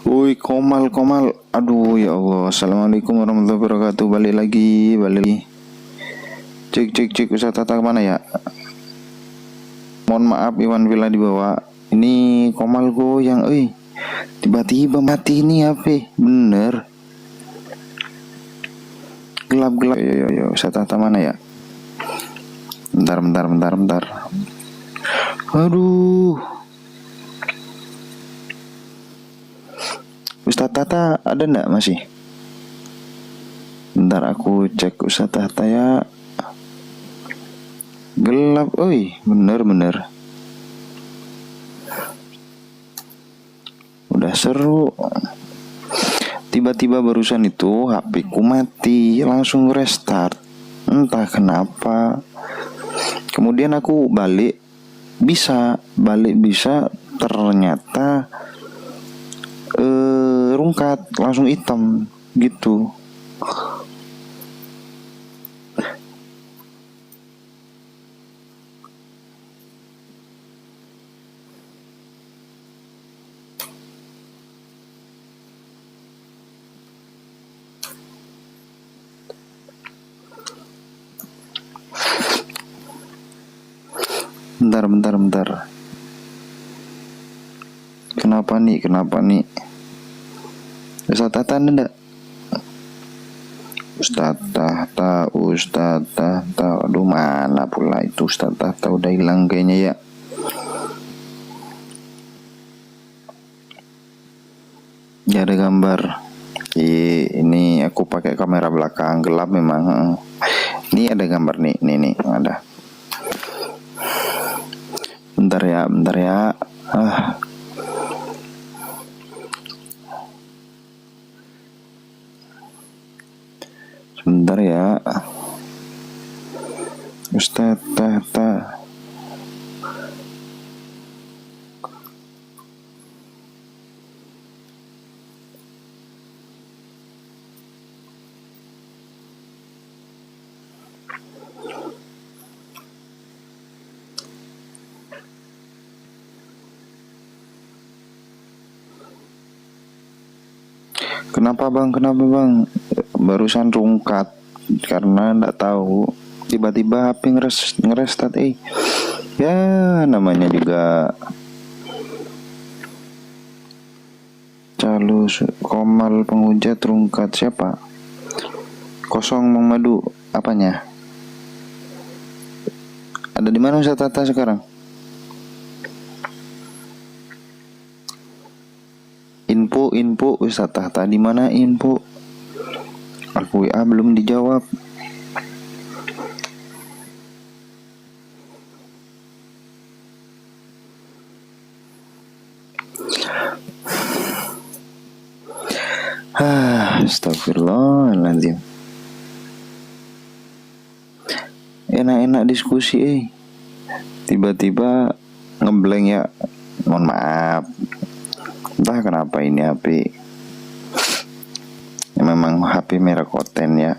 Woi, Komal, Komal. Aduh, ya Allah. Assalamualaikum warahmatullahi wabarakatuh. Balik lagi. Cek. Ustaz Tata kemana ya? Mohon maaf, Iwan Villa dibawa. Ini Komal goyang, tiba-tiba mati ini HP. Bener. Gelap. Yo. Ustaz Tata mana ya? Bentar. Aduh. Ustaz Tata ada ndak masih? Bentar aku cek Ustaz Tata ya. Gelap, bener. Udah seru. Tiba-tiba barusan itu HP ku mati, langsung restart. Entah kenapa. Kemudian aku balik bisa, ternyata rungkat, langsung hitam gitu. Bentar. Kenapa nih? Ustaz Tata ada enggak? Ustaz Tata. Aduh, mana pula itu Ustaz Tata, udah hilang kayaknya ya. Ya ada gambar. Ini aku pakai kamera belakang, gelap memang. Ini ada gambar nih, ada. Bentar ya. Sebentar ya. Ustaz Tata. Kenapa bang? Barusan rungkat karena nggak tahu. Tiba-tiba HP ngerestart. Ya namanya juga Komal penghujat rungkat. Siapa? Kosong Madu. Apanya? Ada di mana Ustaz Tata sekarang? Info Ustaz Tata di mana info? Aku WA belum dijawab. Astagfirullahaladzim. Enak-enak diskusi tiba-tiba ngeblank ya. Mohon maaf. Entah kenapa ini HP. Ya, memang HP merah koten ya.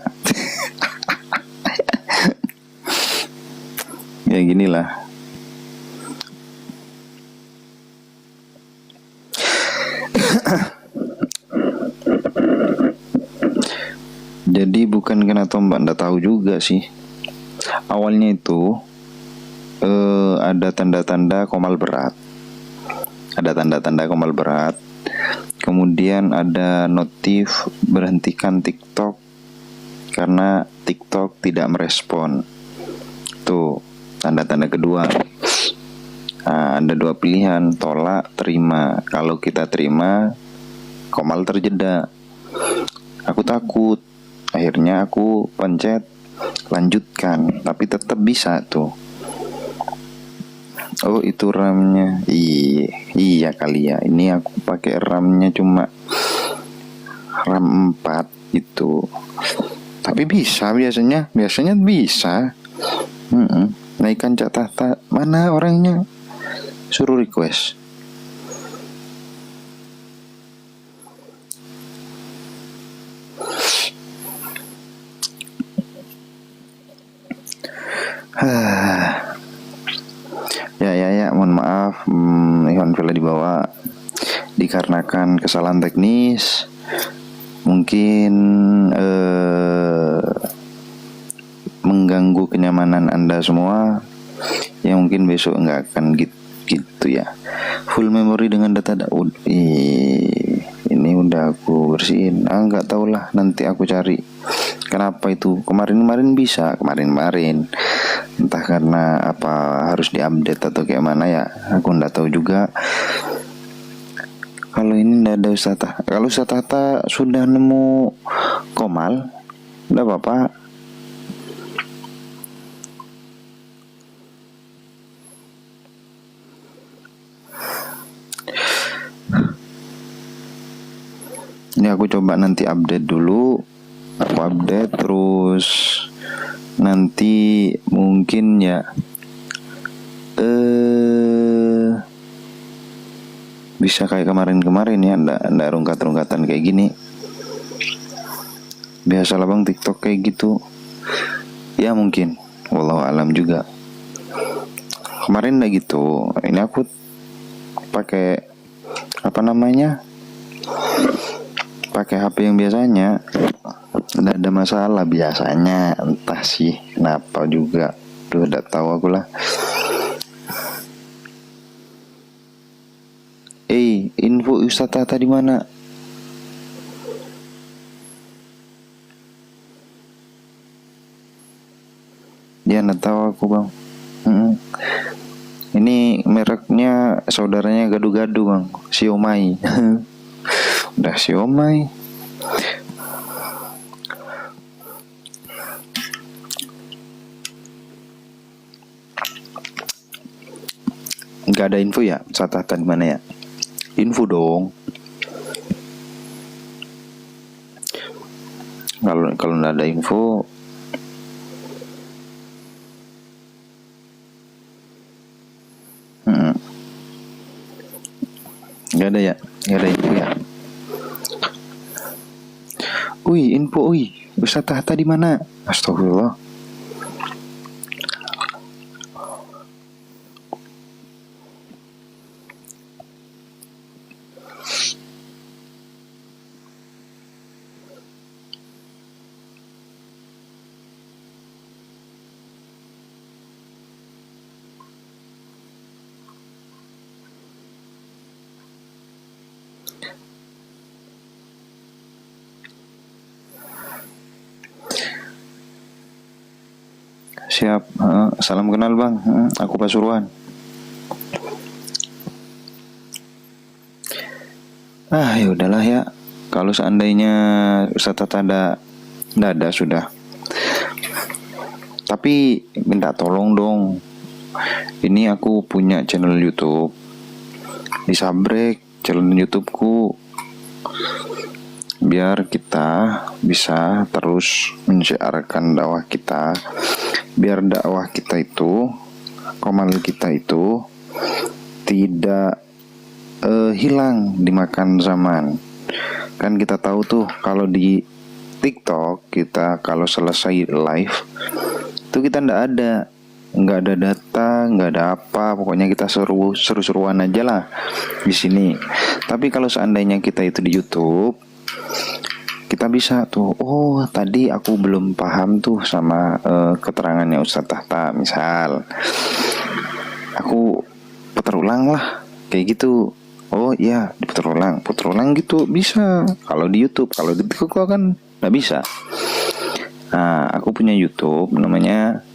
Ya ginilah. Jadi bukan kena tombak, nggak tahu juga sih. Awalnya itu ada tanda-tanda komal berat. Kemudian ada notif berhentikan TikTok karena TikTok tidak merespon. Tuh tanda-tanda kedua. Ada dua pilihan, tolak, terima. Kalau kita terima, komal terjeda. Aku takut. Akhirnya aku pencet lanjutkan, tapi tetap bisa tuh. Oh itu RAM-nya. Iya kali ya. Ini aku pakai RAM-nya cuma RAM 4 itu. Tapi bisa biasanya bisa. Naikkan Cak Tata. Mana orangnya? Suruh request. Ya, mohon maaf, Iwan Villa dibawa. dikarenakan kesalahan teknis, mungkin mengganggu kenyamanan Anda semua, yang mungkin besok nggak akan gitu ya. Full memory dengan data ini udah aku bersihin. Nggak tahu lah, nanti aku cari kenapa itu kemarin bisa kemarin entah karena apa harus diupdate atau kayak mana ya, aku nggak tahu juga. Kalau ini nggak ada Ustazah. Kalau Ustazah sudah nemu Komal, nggak apa-apa. Ini aku coba nanti update dulu. Aku update terus nanti mungkin ya bisa kayak kemarin ya, ndak rungkat-rungkatan kayak gini. Biasalah bang TikTok kayak gitu. Ya mungkin, wallahu alam juga. Kemarin ndak gitu. Ini aku pakai apa namanya? Pakai HP yang biasanya, nggak ada masalah biasanya. Entah sih kenapa juga, udah tahu aku lah. Info Ustazah tadi mana? Ya nggak tahu aku bang. Ini mereknya saudaranya gadu-gadu bang, Xiaomi. Udah Xiaomi. Nggak ada info ya, catatan mana ya? Info dong. Kalau nggak ada info, nggak ada ya, nggak ada info ya. Info, Ustazah di mana? Astagfirullah. Siap. Salam kenal bang. Aku Pasuruan. Ya udahlah ya. Kalau seandainya Ustazah nggak ada sudah. Tapi minta tolong dong. Ini aku punya channel YouTube. Disabrek channel YouTubeku, biar kita bisa terus menyiarkan dakwah kita, biar dakwah kita itu, komal kita itu tidak hilang dimakan zaman. Kan kita tahu tuh kalau di TikTok kita kalau selesai live itu kita nggak ada data, nggak ada apa, pokoknya kita seru-seruan aja lah di sini. Tapi kalau seandainya kita itu di YouTube, kita bisa tuh, tadi aku belum paham tuh sama keterangannya Ustazah, misal aku putar ulang lah kayak gitu. Iya, diputar ulang gitu bisa. Kalau di YouTube, kalau di TikTok kan nggak bisa. Nah, aku punya YouTube namanya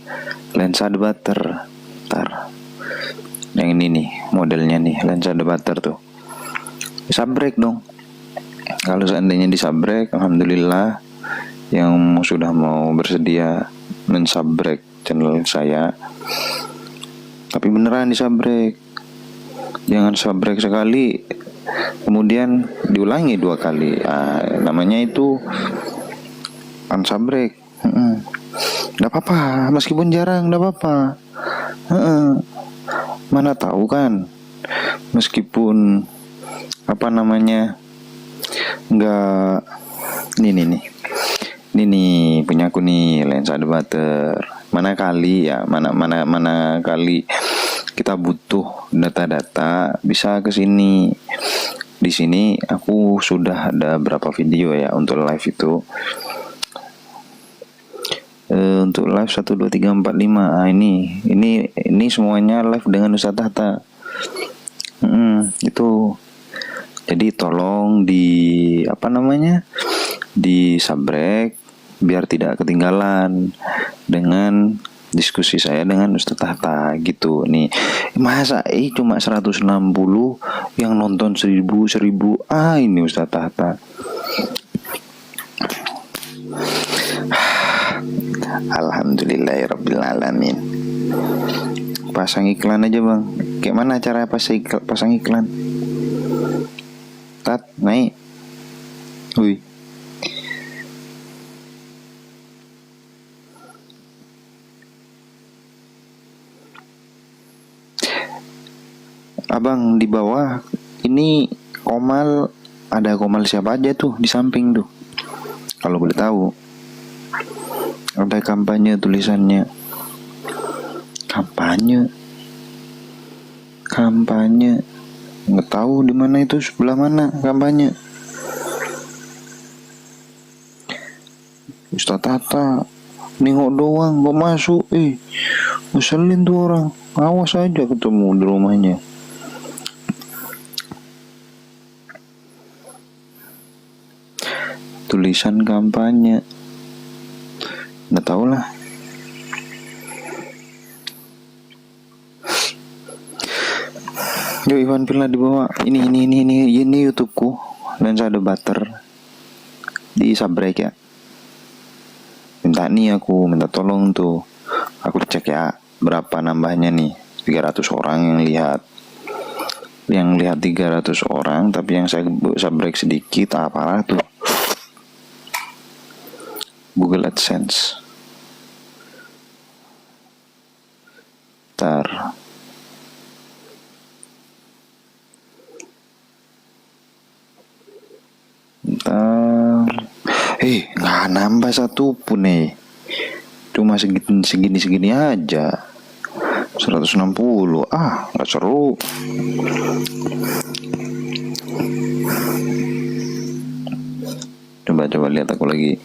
Lensa Debater. Yang ini nih modelnya nih, Lensa Debater tuh. Sabrek dong. Kalau seandainya disabrek, alhamdulillah yang sudah mau bersedia mensabrek channel saya. Tapi beneran disabrek. Jangan sabrek sekali kemudian diulangi 2 kali. Namanya itu unsabrek. Nggak apa-apa, meskipun jarang nggak apa-apa. Mana tahu kan, meskipun apa namanya nggak ini nih punya aku nih Lensa Debater. Mana kali kita butuh data-data bisa ke sini. di sini aku sudah ada berapa video ya untuk live itu. Untuk live 1 2 3 4 5. Ah, ini semuanya live dengan Ustadz Tahta. Itu. Jadi tolong di subrek biar tidak ketinggalan dengan diskusi saya dengan Ustadz Tahta gitu nih. Masa cuma 160 yang nonton 1000. Ini Ustadz Tahta. Alhamdulillahirrabbilalamin. Pasang iklan aja bang. Kayak mana cara pasang iklan? Tat, naik. Wih. Abang di bawah ini Komal, ada Komal siapa aja tuh di samping tuh? Kalau boleh tahu. Ada kampanye tulisannya. Kampanye. Nggak tahu di mana itu, sebelah mana kampanye. Ustadz Tahta nengok doang, kok masuk. Ngeselin tuh orang. Awas aja ketemu di rumahnya. Tulisan kampanye. Nggak tahu lah. Yo Ivan Villa di bawah. Ini YouTubeku. Lensa ada butter. Di subrek ya. Minta tolong tuh. Aku cek ya berapa nambahnya nih. 300 orang yang lihat. Yang lihat 300 orang, tapi yang saya subrek sedikit. Apalah tuh. Google AdSense. Ntar nggak nambah satu pun cuma segini aja. 160. Nggak seru. Coba lihat aku lagi.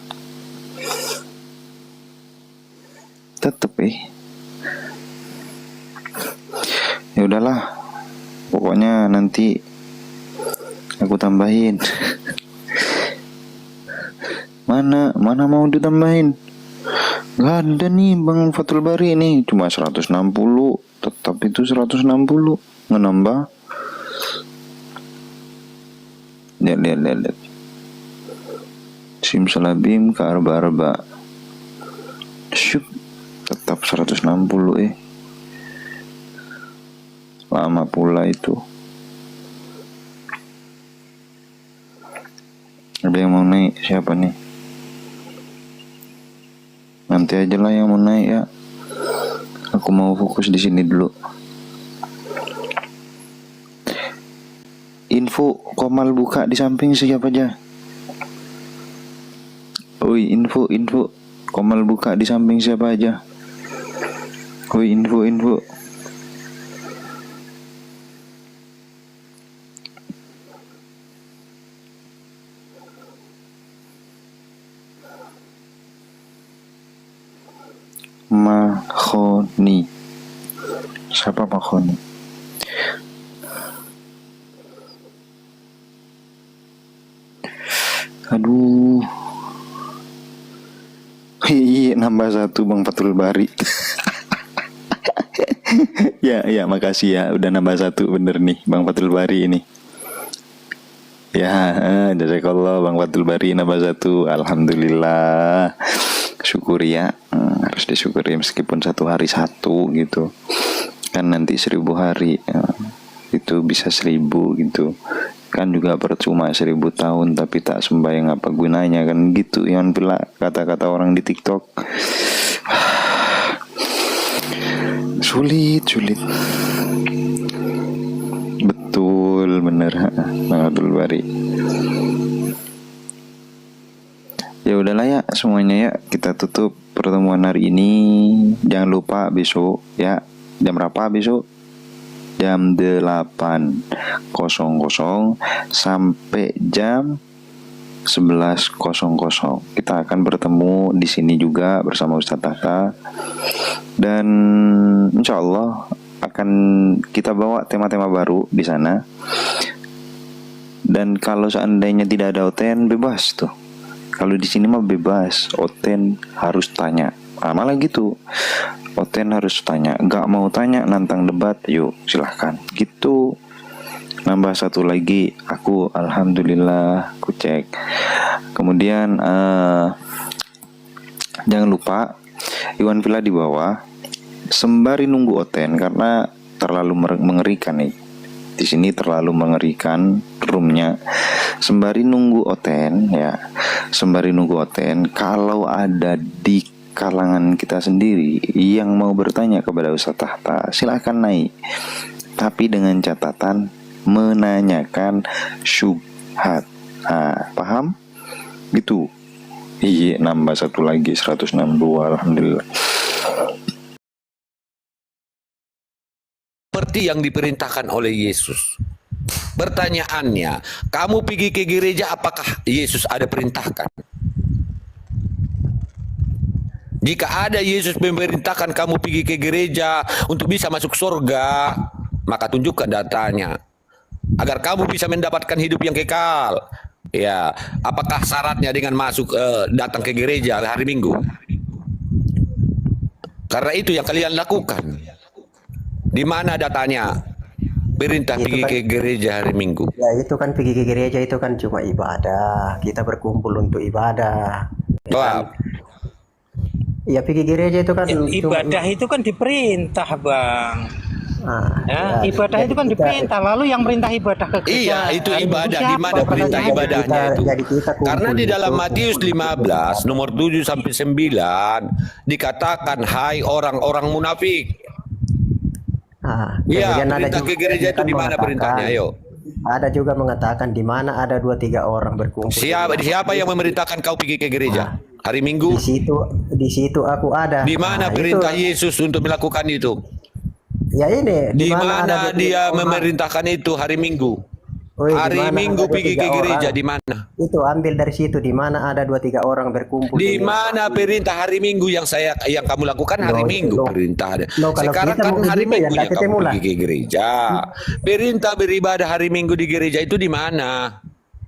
Tetep ya udahlah, pokoknya nanti aku tambahin. Mana mau ditambahin? Gak ada nih Bang Fathul Bari nih, cuma 160. Tetap itu 160 nambah. Lihat. Simsalabim ke arba. Syuk, tetap 160 lama pula itu. Ada yang mau naik? Siapa nih? Nanti aja lah yang mau naik ya. Aku mau fokus di sini dulu. Info Komal buka di samping siapa aja? Info Komal buka di samping siapa aja? Info. Mahoni. Siapa Mahoni? Aduh. Nambah satu Bang Fathul Bari. ya makasih ya udah nambah satu, bener nih Bang Fathul Bari ini. Ya, jazakallah Bang Fathul Bari nambah satu. Alhamdulillah. Syukuri ya, harus disyukuri meskipun 1 hari 1 gitu. Kan nanti 1000 hari itu bisa 1000 gitu. Kan juga percuma 1000 tahun tapi tak sembahyang apa gunanya, kan gitu yang pula kata-kata orang di TikTok. Sulit. Betul, bener Bang Abdul Bari. Ya udahlah ya semuanya ya, kita tutup pertemuan hari ini. Jangan lupa besok ya, jam berapa besok? jam 8.00 sampai jam 11.00. Kita akan bertemu di sini juga bersama Ustadz Taka, dan insya Allah akan kita bawa tema-tema baru di sana. Dan kalau seandainya tidak ada Oten, bebas tuh. Kalau di sini mah bebas, Oten harus tanya. Malah gitu, Oten harus tanya. Gak mau tanya, nantang debat, yuk silahkan. Gitu. Nambah satu lagi, aku alhamdulillah aku cek. Kemudian jangan lupa Iwan Villa di bawah, sembari nunggu Oten karena terlalu mengerikan nih. Di sini terlalu mengerikan roomnya. Sembari nunggu Oten ya, sembari nunggu Oten, kalau ada di kalangan kita sendiri yang mau bertanya kepada Ustadz Tahta, silahkan naik. Tapi dengan catatan menanyakan syubhat. Paham? Gitu. Iya, nambah satu lagi 162, alhamdulillah. Seperti yang diperintahkan oleh Yesus. Pertanyaannya, kamu pergi ke gereja, apakah Yesus ada perintahkan? Jika ada Yesus memerintahkan kamu pergi ke gereja untuk bisa masuk surga, maka tunjukkan datanya agar kamu bisa mendapatkan hidup yang kekal. Ya, apakah syaratnya dengan masuk datang ke gereja hari Minggu? Karena itu yang kalian lakukan. Di mana datanya? Perintah Itu pergi kan, ke gereja hari Minggu. ya itu kan pergi ke gereja itu kan cuma ibadah. Kita berkumpul untuk ibadah. Ya kan? Ya pergi gereja itu kan Ibadah itu kan diperintah, Bang. ya, Ibadah itu kan kita, diperintah. Lalu yang perintah ibadah ke gereja. Iya, itu hari Minggu ibadah. Di siapa? mana perintah Pertanyaannya. ibadahnya itu? jadi kita kumpul Karena di dalam itu, Matius 15 nomor 7 sampai 9 dikatakan, hai orang-orang munafik. Iya, kemudian ada perintah juga ke gereja itu kan di mana mengatakan, perintahnya? Ayo. Ada juga mengatakan di mana ada 2-3 orang berkumpul. Siapa yang memerintahkan kau pergi ke gereja? Hari Minggu? Di situ aku ada. Di mana perintah Yesus untuk melakukan itu? Ya ini. Di mana ada dia 2-3 orang. memerintahkan itu hari Minggu? Woi, Hari di mana Minggu ada pergi 2-3 ke gereja orang. di mana? Itu ambil dari situ, di mana ada 2-3 orang berkumpul. Di mana perintah hari Minggu yang kamu lakukan hari Minggu perintah. Sekarang kita kan mau hari begitu ya, Minggu nggak yang kamu ketemu lah. pergi ke gereja. Perintah beribadah hari Minggu di gereja itu di mana?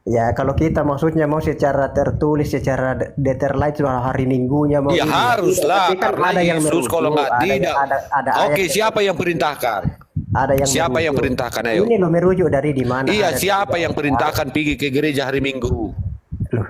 Ya kalau kita maksudnya mau secara tertulis, secara deterline soal hari Minggunya mau. Ya ini. haruslah, Tapi kan karena ada yang Yesus merujuk, kalau nggak tidak. ada Oke, ayat- siapa yang perintahkan? Ada yang Siapa yang merujuk. perintahkan, ayo? Ini lo merujuk dari di mana? Iya, ada siapa 2-3 yang perintahkan pergi ke gereja hari Minggu? Loh,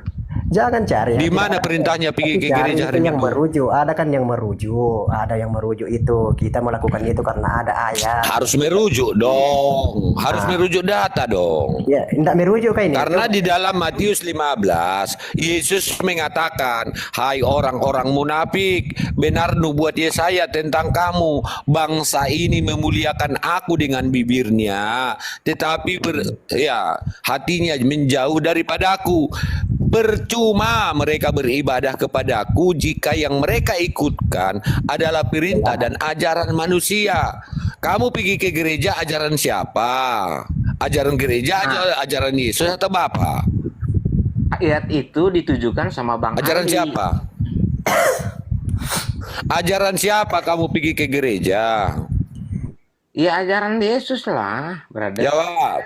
jangan cari. Di Tidak mana ada. perintahnya pergi Tapi ke cari gereja itu hari yang Minggu? merujuk. Ada kan yang merujuk. Ada yang merujuk itu. Kita melakukan itu karena ada ayat. Harus merujuk dong. Harus merujuk data dong. Ya, tidak merujuk kayak ini. Karena di dalam Matius 15, Yesus mengatakan, hai orang-orang munafik, benar nubuat Yesaya tentang kamu, bangsa ini memuliakan aku dengan bibirnya, tetapi hatinya menjauh daripadaku. Percuma mereka beribadah kepadaku jika yang mereka ikutkan adalah perintah dan ajaran manusia. Kamu pergi ke gereja, ajaran siapa? Ajaran gereja, ajaran Yesus atau Bapa? Ayat itu ditujukan sama Bang Ajaran Ali. siapa? Ajaran siapa kamu pergi ke gereja? Ya ajaran Yesus lah, brother. Jawab.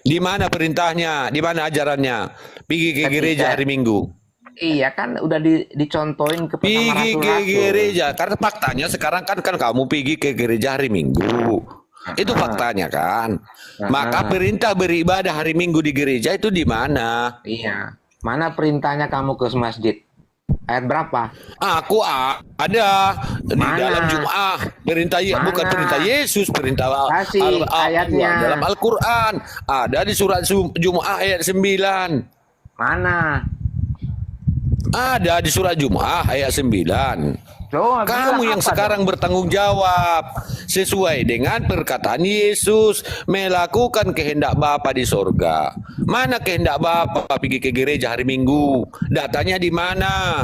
Di mana perintahnya? Di mana ajarannya? Pergi ke gereja hari Minggu. Iya kan udah dicontohin ke Pergi ke gereja. Karena faktanya sekarang kan kamu pergi ke gereja hari Minggu. Itu faktanya kan. Maka perintah beribadah hari Minggu di gereja itu di mana? Iya. Mana perintahnya kamu ke masjid? Ayat berapa? Aku ada di Mana? dalam Jum'ah. Bukan perintah Yesus, perintah Kasih ayatnya. dalam Al-Quran. Ada di surat Jum'ah ayat 9. Mana? Ada di surat Jum'ah ayat 9. Loh, Kamu bilang yang apa sekarang bertanggung jawab sesuai dengan perkataan Yesus, melakukan kehendak Bapa di sorga. Mana kehendak Bapa pergi ke gereja hari Minggu? Datanya di mana?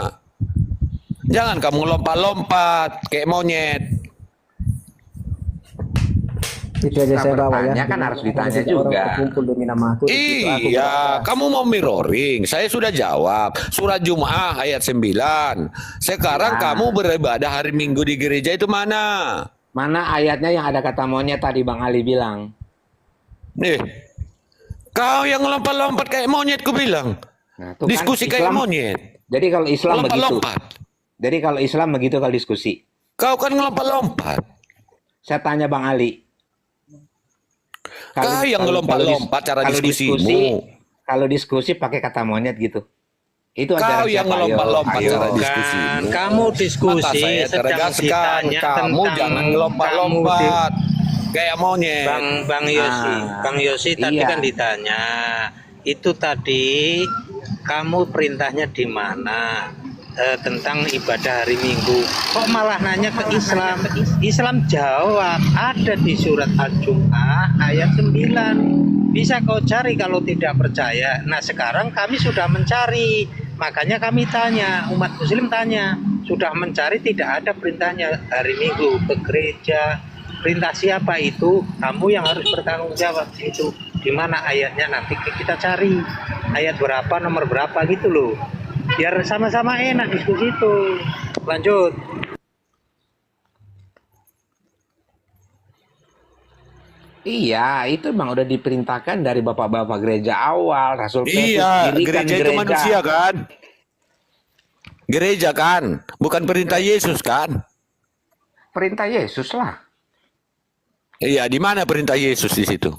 Jangan kamu lompat-lompat kayak monyet. Itu aja saya bawa ya. bertanya kan harus ditanya Orang juga. berkumpul demi nama Tuhan. Iya, kamu mau mirroring. Saya sudah jawab. Surat Jum'ah ayat 9. Sekarang Ya. kamu beribadah hari Minggu di gereja itu mana? Mana ayatnya yang ada kata monyet tadi Bang Ali bilang? Nih, kau yang lompat-lompat kayak monyet ku bilang. Nah, tuh kan Diskusi kayak Islam- monyet. Jadi kalau Islam begitu. Lompat-lompat. Jadi kalau Islam begitu kalau diskusi. Kau kan ngelompat-lompat. Saya tanya Bang Ali. Kau yang ngelompat-lompat cara diskusimu. Kalau diskusi pakai kata monyet gitu. Itu Kau ajaran yang siapa? ngelompat-lompat Ayo. cara Kan, diskusimu. kamu Maka diskusi saya sedang tegaskan, ditanya kamu tentang jangan ngelompat-lompat kayak monyet. Bang Yosi, Bang Yosi tadi iya. kan ditanya, itu tadi kamu perintahnya di mana? Tentang ibadah hari Minggu. Kok malah nanya ke Islam? Islam jawab, ada di surat Al-Jum'ah ayat 9. Bisa kau cari kalau tidak percaya. Nah, sekarang kami sudah mencari. Makanya kami tanya, umat muslim tanya, sudah mencari tidak ada perintahnya hari Minggu ke gereja. Perintah siapa itu? Kamu yang harus bertanggung jawab itu. Di mana ayatnya nanti kita cari. Ayat berapa, nomor berapa gitu loh. Biar sama-sama enak diskusi itu. Lanjut. Iya, itu emang udah diperintahkan dari bapak-bapak gereja awal. Rasul Petrus Iya, dirikan gereja itu manusia kan? Gereja kan? Bukan perintah Yesus kan? Perintah Yesus lah. Iya, di mana perintah Yesus di situ?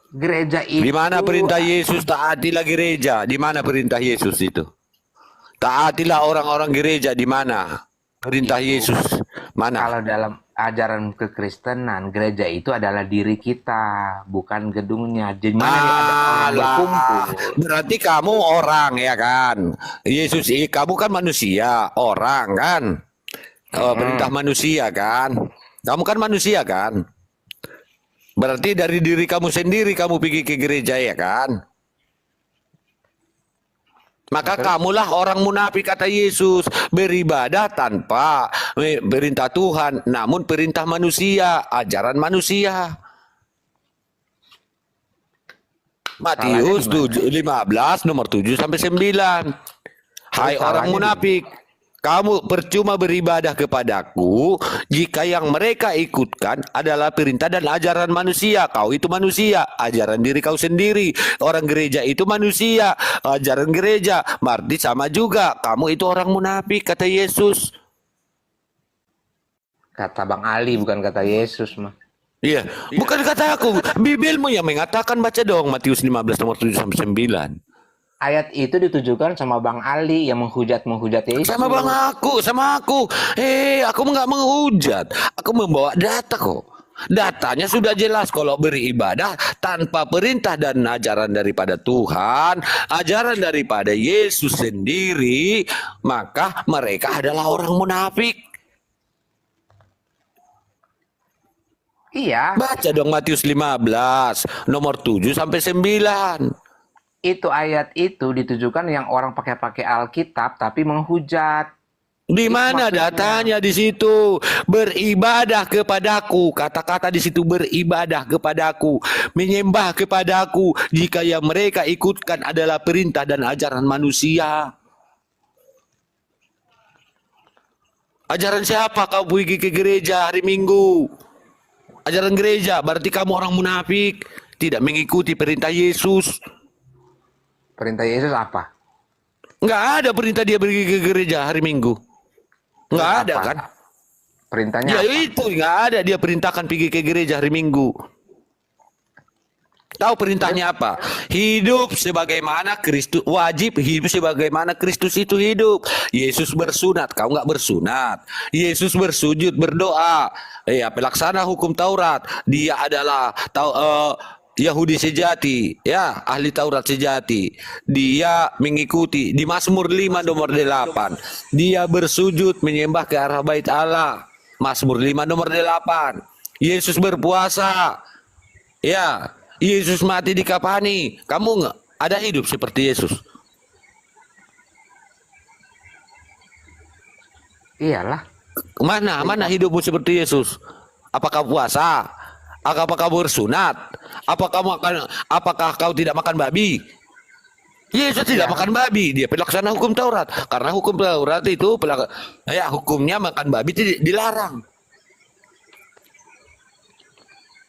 Gereja itu. Di mana perintah Yesus? Taatilah gereja. Di mana perintah Yesus itu? Taatilah orang-orang gereja. Di mana perintah Yesus? Mana? Kalau dalam ajaran kekristenan, gereja itu adalah diri kita, bukan gedungnya. Di mana ada orang berkumpul. Berarti kamu orang ya kan? Yesus, kamu kan manusia, orang kan? Perintah manusia kan? Kamu kan manusia kan? Berarti dari diri kamu sendiri kamu pergi ke gereja ya kan? Maka kamulah orang munafik kata Yesus, beribadah tanpa perintah Tuhan, namun perintah manusia, ajaran manusia. Matius 15 nomor 7 sampai 9. Hai orang munafik, kamu percuma beribadah kepadaku jika yang mereka ikutkan adalah perintah dan ajaran manusia. Kau itu manusia, ajaran diri kau sendiri. Orang gereja itu manusia, ajaran gereja. Berarti sama juga, kamu itu orang munafik kata Yesus. Kata Bang Ali, bukan kata Yesus mah. Iya, bukan kata aku. Bibelmu yang mengatakan, baca dong Matius 15 nomor 7 sampai 9. Ayat itu ditujukan sama Bang Ali yang menghujat Yesus. Sama aku. Aku nggak menghujat. Aku membawa data kok. Datanya sudah jelas kalau beribadah tanpa perintah dan ajaran daripada Tuhan, ajaran daripada Yesus sendiri, maka mereka adalah orang munafik. Iya. Baca dong Matius 15 nomor 7 sampai 9. Itu ayat itu ditujukan yang orang pakai Alkitab tapi menghujat. Di mana datanya di situ? Beribadah kepadaku. Kata-kata di situ beribadah kepadaku, menyembah kepadaku. Jika yang mereka ikutkan adalah perintah dan ajaran manusia. Ajaran siapa kau pergi ke gereja hari Minggu? Ajaran gereja, berarti kamu orang munafik, tidak mengikuti perintah Yesus. Perintah Yesus apa? Nggak ada perintah dia pergi ke gereja hari Minggu. Nggak ada Apa? kan? Perintahnya Ya apa? itu nggak ada dia perintahkan pergi ke gereja hari Minggu. Tahu perintahnya apa? Hidup sebagaimana Kristus, wajib hidup sebagaimana Kristus itu hidup. Yesus bersunat, kau nggak bersunat. Yesus bersujud berdoa. Ya pelaksana hukum Taurat. Dia adalah Yahudi sejati, ya ahli Taurat sejati. Dia mengikuti di Mazmur 5 nomor 8. Dia bersujud menyembah ke arah bait Allah. Mazmur 5 nomor 8. Yesus berpuasa. Ya, Yesus mati di kapani. Kamu nggak ada hidup seperti Yesus? Iyalah. Mana hidupmu seperti Yesus? Apakah puasa? Apakah kamu bersunat? Apakah kau tidak makan babi? Yesus tidak makan babi, dia pelaksana hukum Taurat. Karena hukum Taurat itu hukumnya makan babi dilarang.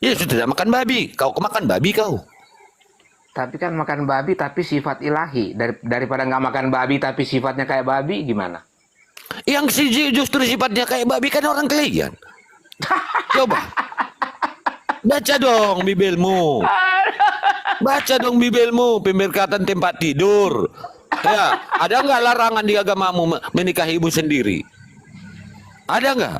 Yesus tidak makan babi, kau makan babi kau. Tapi kan makan babi tapi sifat ilahi. Daripada nggak makan babi tapi sifatnya kayak babi, gimana? Yang justru sifatnya kayak babi kan orang kalian. Coba. Baca dong Bibelmu. Baca dong Bibelmu, pemberkatan tempat tidur. Ya, ada nggak larangan di agamamu menikahi ibu sendiri? Ada nggak?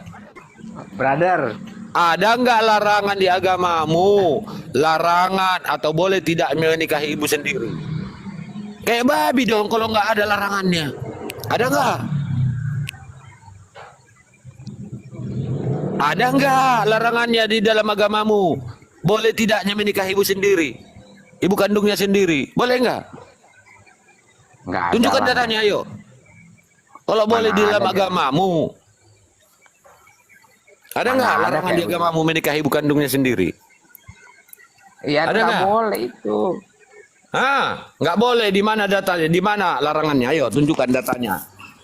Brother, Ada nggak larangan di agamamu? Larangan atau boleh tidak menikahi ibu sendiri? Kayak babi dong kalau nggak ada larangannya. Ada nggak? Ada nggak larangannya di dalam agamamu? Boleh tidaknya menikahi ibu sendiri? Ibu kandungnya sendiri? Boleh nggak? nggak ada Tunjukkan lah. datanya ayo. Kalau boleh di dalam ada, agamamu. Ada nggak Mana ada larangan di kayak agamamu menikahi ibu kandungnya sendiri? Iya, Ada nggak nggak? boleh itu. Nggak boleh. Di mana datanya? Di mana larangannya? Ayo, tunjukkan datanya.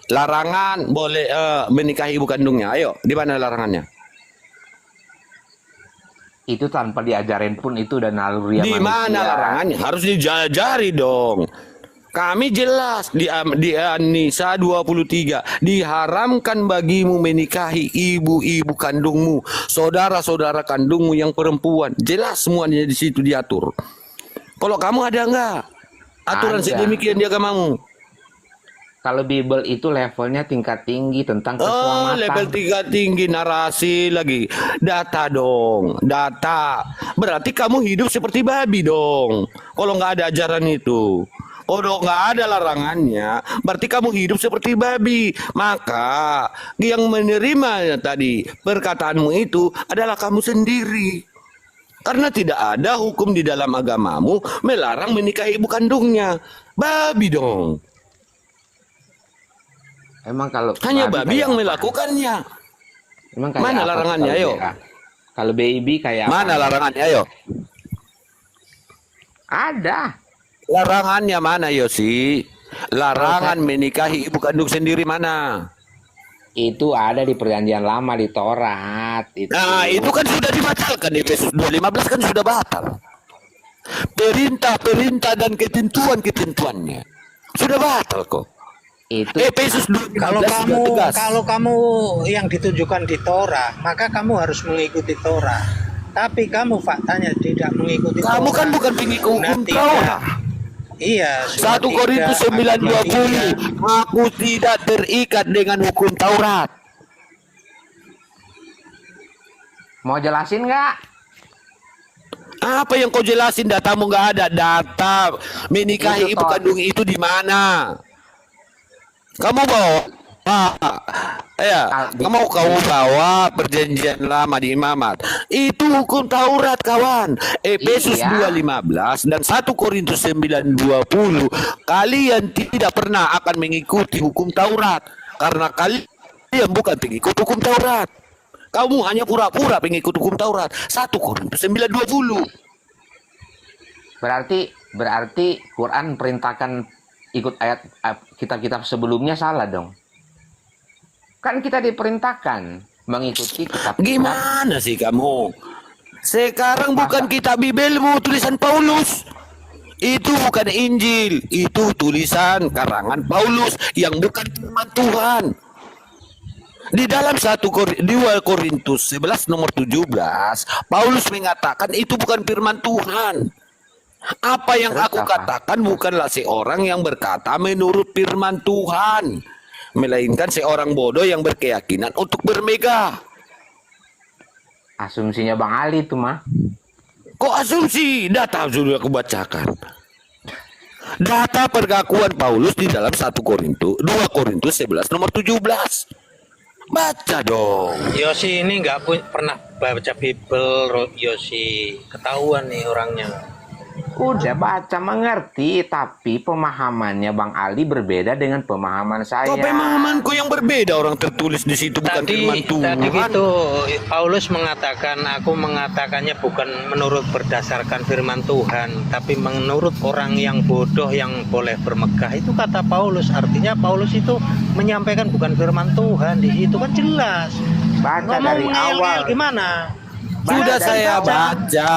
Larangan boleh menikahi ibu kandungnya. Ayo, di mana larangannya? Itu tanpa diajarin pun itu udah naluri Di mana larangannya? Harus dijajari dong. Kami jelas di An-Nisa 23 diharamkan bagimu menikahi ibu-ibu kandungmu, saudara-saudara kandungmu yang perempuan. Jelas semuanya di situ diatur. Kalau kamu ada nggak aturan Ada. sedemikian di agamamu? Kalau Bible itu levelnya tingkat tinggi tentang Oh, keselamatan. level 3 tinggi, narasi lagi. Data dong, data. Berarti kamu hidup seperti babi dong. Kalau nggak ada ajaran itu. Kalau nggak ada larangannya, berarti kamu hidup seperti babi. Maka yang menerima tadi perkataanmu itu adalah kamu sendiri. Karena tidak ada hukum di dalam agamamu melarang menikahi ibu kandungnya. Babi dong. Emang kalau Hanya babi kayak yang apa? melakukannya. Emang kayak Mana apa larangannya, kalau ayo? BA? Kalau baby kayak Mana apa? larangannya? Ayo. Ada. Larangannya mana Yosi? Larangan menikahi ibu kandung sendiri mana? Itu ada di perjanjian lama di Taurat. Nah itu kan sudah dibatalkan. Efesus 2:15 kan sudah batal. Perintah-perintah dan ketentuan-ketentuannya sudah batal kok. Itu Efesus 2:15 Kalau sudah kamu tegas. kalau kamu yang ditunjukkan di Torah, maka kamu harus mengikuti Torah. Tapi kamu faktanya tidak mengikuti Kamu Torah. kan bukan pengikut Sunnah hukum tidak. Taurat. Iya, 1 Korintus 9:20. Aku tidak terikat dengan hukum Taurat. mau jelasin nggak? Apa yang kau jelasin? Datamu nggak ada. Data menikahi Itu ibu toh. kandung itu di mana? Kamu bawa, kamu bawa perjanjian lama di imamat. Itu hukum Taurat kawan. Efesus Iya. 2:15 dan 1 Korintus 9:20. Kalian tidak pernah akan mengikuti hukum Taurat karena kalian bukan pengikut hukum Taurat. Kamu hanya pura-pura pengikut hukum Taurat. 1 Korintus 9:20. Berarti Quran perintahkan ikut ayat kitab-kitab sebelumnya salah dong. Kan kita diperintahkan mengikuti kitab. Gimana sih kamu? Sekarang bukan kitab Bibelmu, tulisan Paulus. Itu bukan Injil, itu tulisan karangan Paulus yang bukan firman Tuhan. Di dalam 2 Korintus 11 nomor 17, Paulus mengatakan itu bukan firman Tuhan. Apa yang Terus aku apa? katakan bukanlah seorang yang berkata menurut firman Tuhan, melainkan seorang bodoh yang berkeyakinan untuk bermegah. Asumsinya Bang Ali itu mah. Kok asumsi? Data sudah aku bacakan. Data pengakuan Paulus di dalam 2 Korintus 11 nomor 17. Baca dong. Yosi ini nggak pernah baca Bible, Yosi. Ketahuan nih orangnya. Udah baca mengerti, tapi pemahamannya Bang Ali berbeda dengan pemahaman saya. Kok pemahamanku yang berbeda, orang tertulis di situ bukan firman Tuhan. Tadi gitu Paulus mengatakan, aku mengatakannya bukan menurut berdasarkan firman Tuhan, tapi menurut orang yang bodoh yang boleh bermegah. Itu kata Paulus, artinya Paulus itu menyampaikan bukan firman Tuhan. Di situ kan jelas. Baca dari awal. Gimana? Sudah saya baca.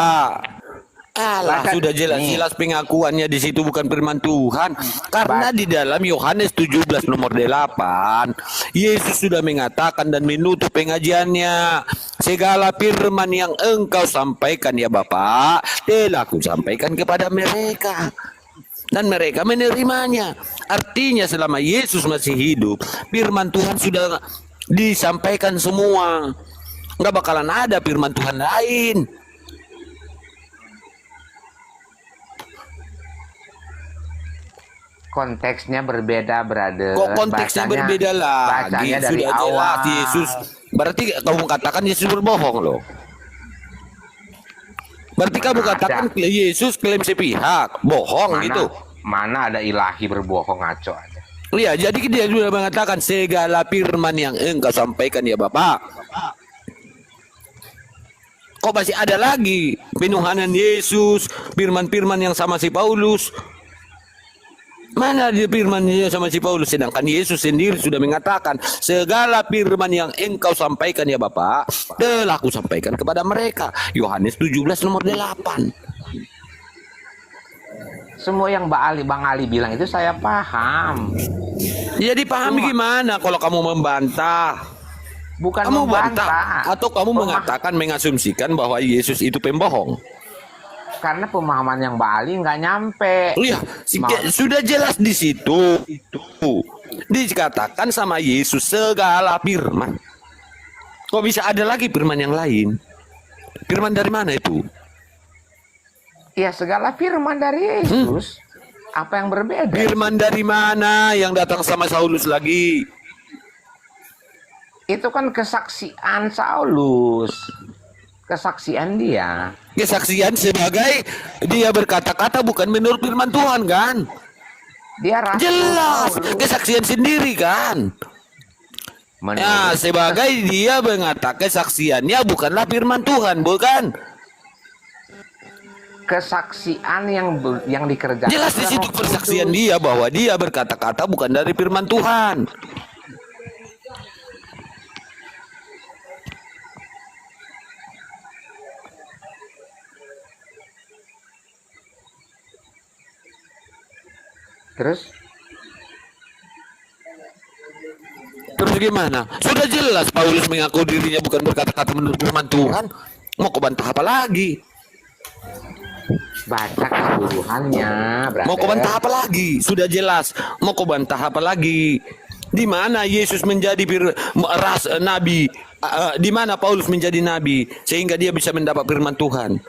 Alah, Bahkan sudah jelas-jelas pengakuannya di situ bukan firman Tuhan. Karena di dalam Yohanes 17 nomor 8, Yesus sudah mengatakan dan menutup pengajiannya, segala firman yang engkau sampaikan ya Bapa, telah aku sampaikan kepada mereka. Dan mereka menerimanya. Artinya selama Yesus masih hidup, firman Tuhan sudah disampaikan semua. Nggak bakalan ada firman Tuhan lain. Konteksnya berbeda, brother. Kok konteksnya berbeda lagi? Bacanya dari Sudah awal. jelas Yesus. Berarti kamu katakan Yesus berbohong loh. Berarti kamu Mana katakan ada? Yesus klaim sepihak, bohong gitu. Mana ada ilahi berbohong, ngaco aja. Iya, jadi dia sudah mengatakan segala firman yang engkau sampaikan ya Bapak. Kok masih ada lagi penuhanan Yesus, firman-firman yang sama si Paulus? Mana dia firman-Nya sama si Paulus, sedangkan Yesus sendiri sudah mengatakan segala firman yang engkau sampaikan ya Bapak, telah aku sampaikan kepada mereka. Yohanes 17 nomor 8. Semua yang Bang Ali bilang itu saya paham. Jadi pahami gimana kalau kamu membantah? Bukan Kamu membantah. bantah atau kamu mengatakan mengasumsikan bahwa Yesus itu pembohong? Karena pemahaman yang Bang Ali nggak nyampe. Iya, sudah jelas di situ. Itu dikatakan sama Yesus segala firman. Kok bisa ada lagi firman yang lain? Firman dari mana itu? Ya segala firman dari Yesus. Apa yang berbeda? Firman dari mana yang datang sama Saulus lagi? Itu kan kesaksian Saulus. Kesaksian dia. Kesaksian sebagai dia berkata-kata bukan menurut firman Tuhan kan? Dia rasul. Jelas, Saulus. kesaksian sendiri kan? Ya, Menurut sebagai dia mengatakan kesaksiannya bukanlah firman Tuhan, bukan? kesaksian yang dikerjakan. Jelas di situ persaksian dia bahwa dia berkata-kata bukan dari firman Tuhan. Terus gimana? Sudah jelas Paulus mengaku dirinya bukan berkata-kata menurut firman Tuhan. Mau kau bantah apa lagi? Baca keseluruhannya, brother. Mau kau bantah apa lagi? Sudah jelas. Mau kau bantah apa lagi? Di mana Yesus menjadi nabi? Di mana Paulus menjadi nabi sehingga dia bisa mendapat firman Tuhan?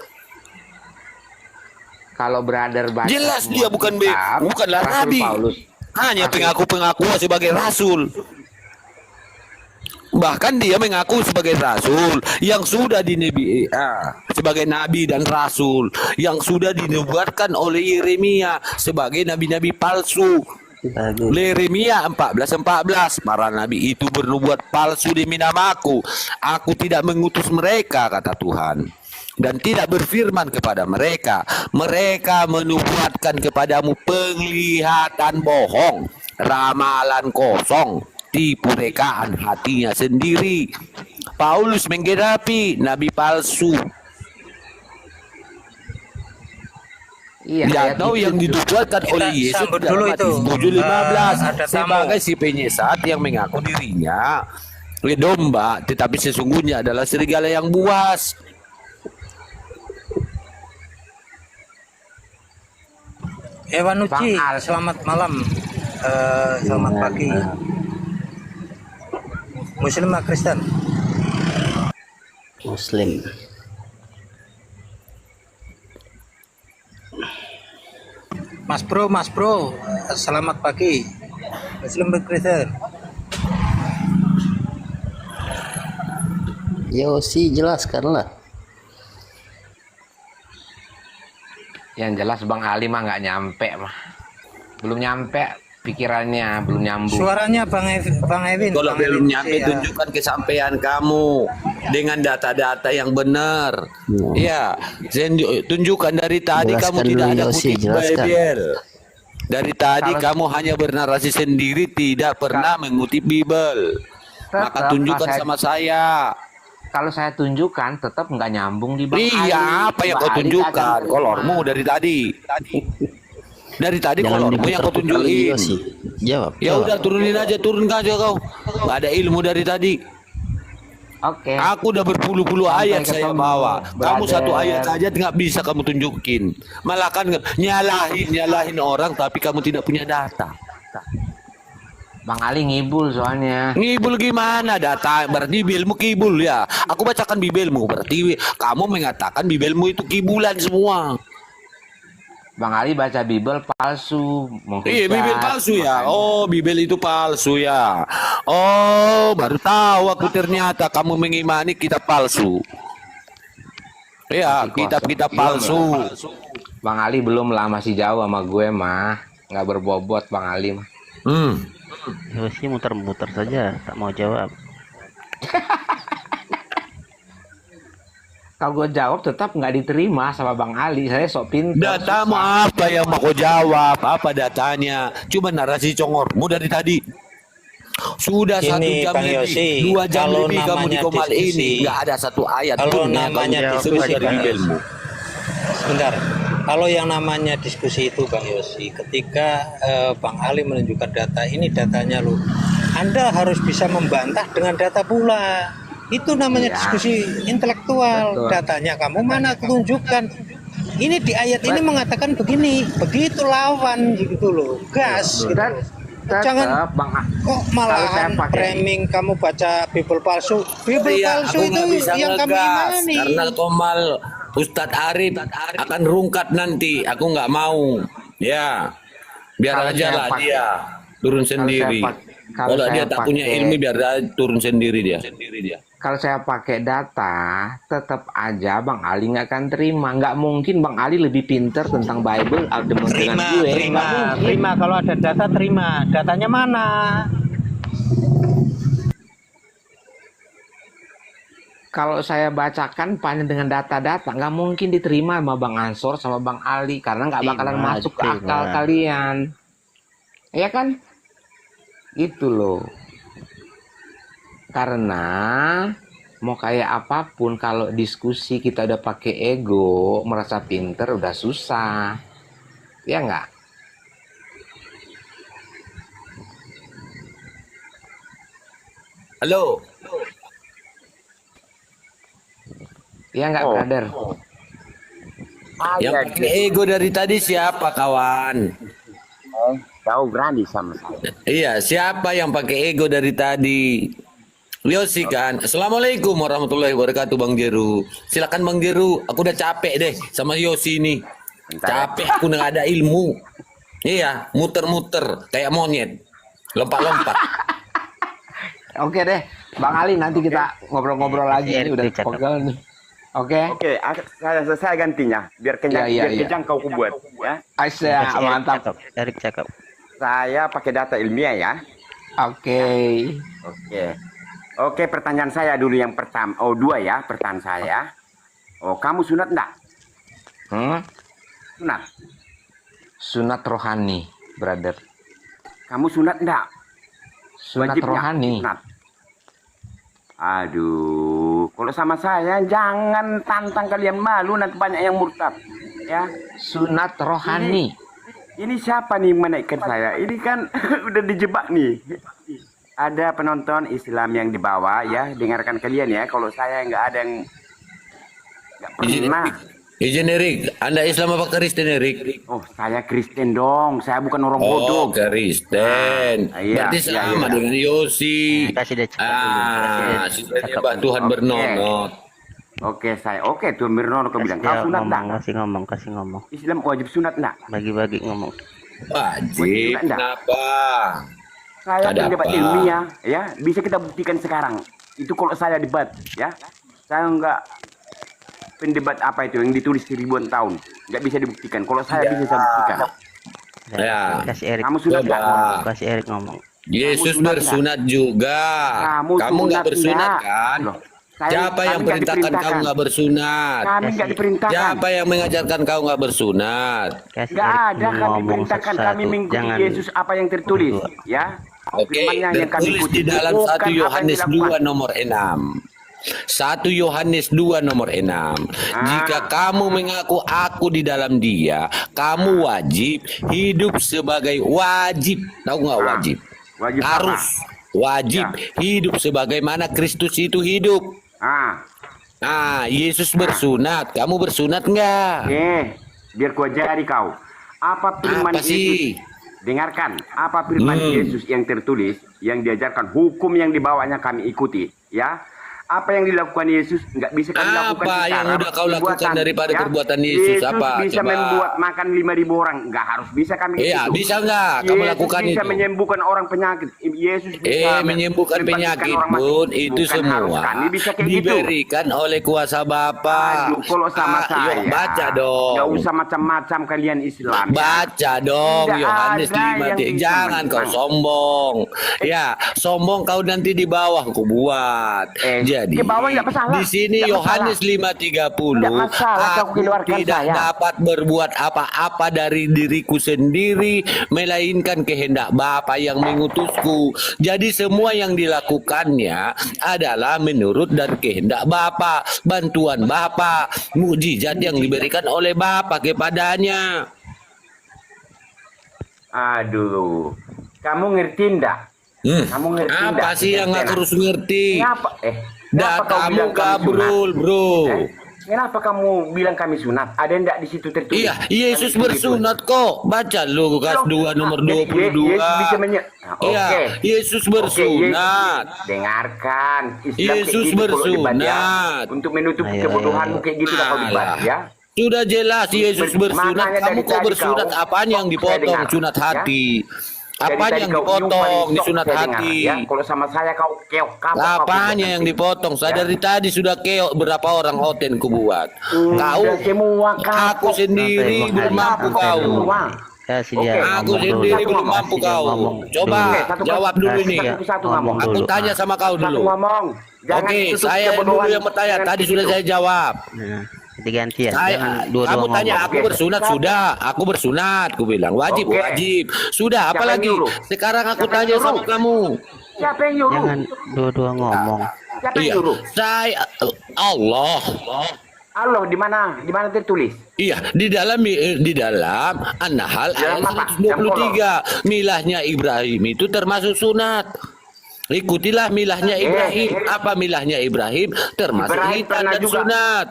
Kalau brother baca Jelas dia bukanlah Rasul nabi. Paulus. Hanya pengaku-pengaku sebagai rasul. Bahkan dia mengaku sebagai rasul yang sudah sebagai nabi dan rasul yang sudah dinubuatkan oleh Yeremia sebagai nabi-nabi palsu. Yeremia 14:14, para nabi itu bernubuat palsu demi namaku. Aku tidak mengutus mereka, kata Tuhan, dan tidak berfirman kepada mereka. Mereka menubuatkan kepadamu penglihatan bohong, ramalan kosong, tipu rekaan hatinya sendiri. Paulus menggenapi nabi palsu. Iya, Atau yang dinubuatkan oleh Yesus sambut dalam dulu Matius itu. 7:15 Ada tamu. sebagai si penyesat yang mengaku dirinya domba, tetapi sesungguhnya adalah serigala yang buas. Ewanuci, Bang Al. selamat malam. Selamat pagi. Muslim atau Kristen? Muslim. Mas bro, selamat pagi. Muslim atau Kristen? Yosi jelaskanlah. Yang jelas Bang Ali mah nggak nyampe mah. Belum nyampe pikirannya, belum nyambung. Suaranya Bang Ewin. Kalau Bang belum Ewin, nyampe, ya. tunjukkan kesampaian kamu dengan data-data yang benar. Ya, tunjukkan dari tadi Jelaskan kamu tidak dulu, ada Yosi, kutip jelaskan. Bible. Dari tadi kamu hanya bernarasi sendiri, tidak pernah mengutip Bible. Maka Tetap, tunjukkan kalau sama saya. Kalau saya tunjukkan tetap nggak nyambung di Bang Ali. Iya, apa yang Bang kau Ali tunjukkan? kagak terima. Kolormu dari tadi. Dari tadi Jangan kolormu yang kau diputar-putar lagi, tunjukin. Yosi. Jawab. Ya jawab. udah turunin aja, turun aja kau. Gak ada ilmu dari tadi. Oke. Aku udah berpuluh-puluh Sampai ayat saya ketemu, bawa. Kamu brother. satu ayat aja nggak bisa kamu tunjukin. Malah kan nyalahin orang, tapi kamu tidak punya data. Bang Ali ngibul soalnya. Ngibul gimana data? Berarti bibelmu kibul ya. Aku bacakan bibelmu. Berarti kamu mengatakan bibelmu itu kibulan semua. Bang Ali baca Bible palsu. Iya, bibel palsu ya. Oh, bibel itu palsu ya. Oh, baru tahu aku ternyata kamu mengimani kitab palsu. Iya, kitab-kitab palsu. Bang Ali belum lah, masih jauh sama gue mah. Nggak berbobot Bang Ali mah. Yosi muter-muter saja, tak mau jawab. Kalau gue jawab tetap nggak diterima sama Bang Ali. Saya sok pintar. Datamu apa yang mau kau jawab? Apa datanya? Cuma narasi congormu dari tadi. Sudah Gini, 1 jam Bang lebih, Yosi, 2 jam kalau lebih kamu di namanya Komal diskusi, ini. Nggak ada satu ayat kalau pun yang namanya kamu diskusi, dari Bang bibelmu. Sebentar. Kalau yang namanya diskusi itu Bang Yosi, ketika Bang Ali menunjukkan data ini, datanya loh, Anda harus bisa membantah dengan data pula. Itu namanya Iya. diskusi intelektual. Betul. Datanya kamu mana tunjukkan. Ini di ayat ini mengatakan begini, begitu lawan gitu loh, gas. Gitu. Jangan Bang kok Kalau saya malahan pakai- framing kamu baca Bible palsu. Bible Iya, palsu aku itu nggak bisa yang kami ngegas imani. karena Komal Ustadz Arif akan rungkat nanti. Aku nggak mau. Ya, biar Kalau aja saya lah pakai- dia turun sendiri. kalau Kalau saya dia tak punya pakai- ilmu, biar dia turun sendiri dia. Kalau saya pakai data, tetap aja Bang Ali nggak akan terima. Nggak mungkin Bang Ali lebih pinter tentang Bible dengan gue. Nggak mungkin. terima. Kalau ada data terima. Datanya mana? Kalau saya bacakan panjang dengan data-data, nggak mungkin diterima sama Bang Ansor sama Bang Ali karena nggak bakalan Terima, masuk ke terima. akal kalian. Ya kan? Itu loh. Karena mau kayak apapun kalau diskusi kita udah pakai ego, merasa pinter udah susah. Ya nggak? Halo. Ya nggak, brother? Yang pakai ego dari tadi siapa, kawan? Kau berani sama saya. Iya, siapa yang pakai ego dari tadi? Yosi kan. Assalamualaikum warahmatullahi wabarakatuh, Bang Jeru. Silakan Bang Jeru. Aku udah capek deh sama Yosi ini. Capek aku nggak ada ilmu. Iya, muter-muter kayak monyet, lompat-lompat. Oke deh, Bang Ali nanti kita ngobrol-ngobrol lagi. Ini udah cakep. pegel nih. Oke. Oke, saya gantinya. Biar kenyang, Iya, biar iya. kejang kau buat. Ya, Aisyah, mantap. Erik cakep. saya pakai data ilmiah ya. Oke. Oke. Oke, pertanyaan saya dulu yang pertama. Oh, 2 ya, pertanyaan saya. Oh, kamu sunat enggak? Sunat. Sunat rohani, brother. Kamu sunat enggak? Sunat Wajib nggak? rohani. Sunat. Aduh, kalau sama saya jangan tantang kalian, malu nanti banyak yang murtad. Ya. Sunat rohani. Ini siapa nih menaikkan saya? Ini kan udah dijebak nih. Ada penonton Islam yang di bawah ya, dengarkan kalian ya. Kalau saya nggak ada yang nggak pernah. Izin Erik, Anda Islam apa Kristen Erik? Oh, saya Kristen dong. Saya bukan orang Oh, bodoh. Kristen. Iya, Berarti iya, sama iya. dengan Yosi. Kasih dia cakep dulu. Kasih dia Sudah cakep nyembah dulu. Tuhan Oke. bernonot. Oke, saya oke tuh Mirno kau Kasih bilang dia kau sunat ngomong, enggak? kasih ngomong. Islam wajib sunat enggak? Bagi-bagi ngomong. Wajib, Enggak. kenapa? Saya Ada pendapat apa? ilmiah ya, bisa kita buktikan sekarang. Itu kalau saya debat ya. Saya enggak pendebat apa itu yang ditulis ribuan tahun? Nggak bisa dibuktikan. Kalau saya bisa saya buktikan. Ya. Kasih Erik. Kamu sudah nggak? Coba. Kasih Erik ngomong. Yesus sunat bersunat juga. Kamu Kamu nggak sunat bersunat enggak? kan? Loh, Siapa yang kami nggak perintahkan kau diperintahkan. nggak bersunat? Kami nggak diperintahkan. Siapa yang mengajarkan kau nggak bersunat? Kasih Nggak Erik ada kami ngomong diperintahkan. Kami satu-satu. mengikuti Jangan Yesus apa yang tertulis, ya. Oke, Firman-Nya yang kami tertulis ikuti. di dalam Bukan 1 apa yang Yohanes 2 dilakukan. nomor 6. 1 Yohanes 2 nomor 6. Jika kamu mengaku aku di dalam Dia, kamu wajib hidup sebagai wajib. Tahu nggak wajib? Wajib Harus wajib hidup sebagaimana Kristus itu hidup. Ah, Nah, Yesus bersunat. Kamu bersunat nggak? biar ku ajari kau. Apa firman Apa sih? Yesus? Dengarkan, apa firman Yesus yang tertulis, yang diajarkan, hukum yang dibawanya kami ikuti, ya. Apa yang dilakukan Yesus nggak bisa kami lakukan Apa sekarang. yang udah kau lakukan Perbuatan, daripada perbuatan Yesus? Apa? bisa Coba. membuat makan 5.000 orang, nggak harus bisa kami Iya, itu. bisa nggak kamu Yesus lakukan bisa itu? menyembuhkan orang penyakit. Yesus bisa Menyembuhkan membangkitkan penyakit orang mati. pun itu Bukan harus semua kami bisa kayak gitu. diberikan oleh kuasa Bapa. Aduh, kalau sama saya, Yuk, baca dong. nggak usah macam-macam kalian Islam. ya. Baca dong Tidak Yohanes ada 5. yang bisa Jangan kau menang. sombong. Ya, sombong kau nanti di bawah aku buat. Jadi ke bawah nggak masalah. di sini Nggak Yohanes masalah. 5:30 Nggak masalah kau aku keluarkan tidak saya. dapat berbuat apa-apa dari diriku sendiri melainkan kehendak Bapa yang mengutusku. Jadi semua yang dilakukannya adalah menurut dan kehendak Bapa, bantuan Bapa, mukjizat yang diberikan oleh Bapa kepadanya. Aduh, kamu ngerti ndak? Kamu ngerti Apa ndak? sih yang nggak harus ngerti? Kenapa? Dah kenapa kau kamu bilang kami gabrul, sunat? bro. Kenapa kamu bilang kami sunat? Ada ndak di situ tertulis? Iya, Yesus Kami bersunat kok. Baca lu Lukas 2 nomor 22. Yesus bisa Iya, Yesus bersunat. Dengarkan. Islam Yesus kayak gitu kalau debat, ya. bersunat. Untuk menutup Ayo, kebodohanmu kayak gitu kalau debat, Alah. ya. Sudah jelas Yesus bersunat. Makanya Kamu dari kok tadi bersunat? kau- Apanya yang saya dipotong? dengar, Sunat ya. hati. Dari Apanya tadi yang kau dipotong paling di sok sunat saya dengar, hati? ya. Kalau sama saya kau keok kapok. kau Apanya keok. yang dipotong? Saya Ya. dari tadi sudah keok berapa orang hoten ku buat. Kau, Udah semua aku kapok. sendiri Sampai belum mampu sampai kau. Semua. Kasih Oke, dia aku Aku ngomong dulu. sendiri Satu belum ngomong. mampu Kasih dia kau. ngomong Coba dulu. Satu- jawab dulu Kasih nih. dia Satu ngomong ngomong. Aku dulu. tanya sama kau Satu dulu. ngomong. Jangan Oke, tutup saya dulu kebodohan yang bertanya. dengan Tadi sudah itu. saya jawab. Nah, gantian. Saya, Jangan dua-dua kamu ngomong. tanya aku Oke. bersunat sudah, aku bersunat, aku bilang wajib, Oke. wajib. Sudah, Siapa apalagi? yang nyuruh? Sekarang aku Siapa yang tanya sama nyuruh? kamu. Siapa yang nyuruh? Jangan dua-dua ngomong. Siapa yang Iya, nyuruh? saya Allah. Allah di mana? Di mana tertulis? Iya, di dalam An-Nahl Dalam ayat apa? 123, milahnya Ibrahim itu termasuk sunat. Ikutilah milahnya Ibrahim. Apa milahnya Ibrahim? Termasuk Ibrahim hitan pernah dan juga. sunat.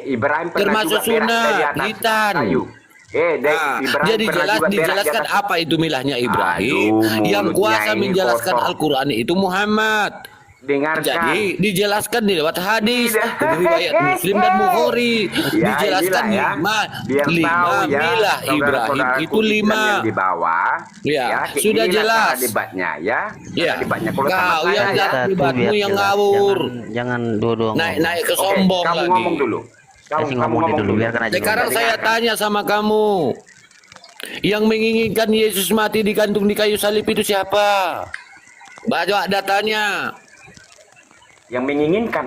Ibrahim pernah Termasuk juga berak sunat, dari atas hitan. kayu. Nah, Ibrahim jadi pernah jelas juga berak di dijelaskan atas- apa itu milahnya Ibrahim. Aduh, Yang kuasa mulutnya ini menjelaskan kotor. Al-Quran itu Muhammad. Dengarkan. Jadi dijelaskan di lewat hadis, Tidak. riwayat Muslim dan Bukhari. Ya, Dijelaskan inilah ya. Biar lima tahu ya, milah Ibrahim saudara-saudaraku itu Islam 5. yang di bawah. Ya, kayak sudah inilah jelas. cara debatnya ya. Ya, Cara debatnya kalau sama kau saya yang ya. jalan Satu debatmu biar yang jelas. ngawur. Jangan dua-dua ngomong. Naik ke Oke, sombong kamu lagi. ngomong dulu. Kasih ngomong dia dulu, biarkan aja. Sekarang ngomong. saya tanya sama kamu. Yang menginginkan Yesus mati digantung di kayu salib itu siapa? Baca datanya. Yang menginginkan.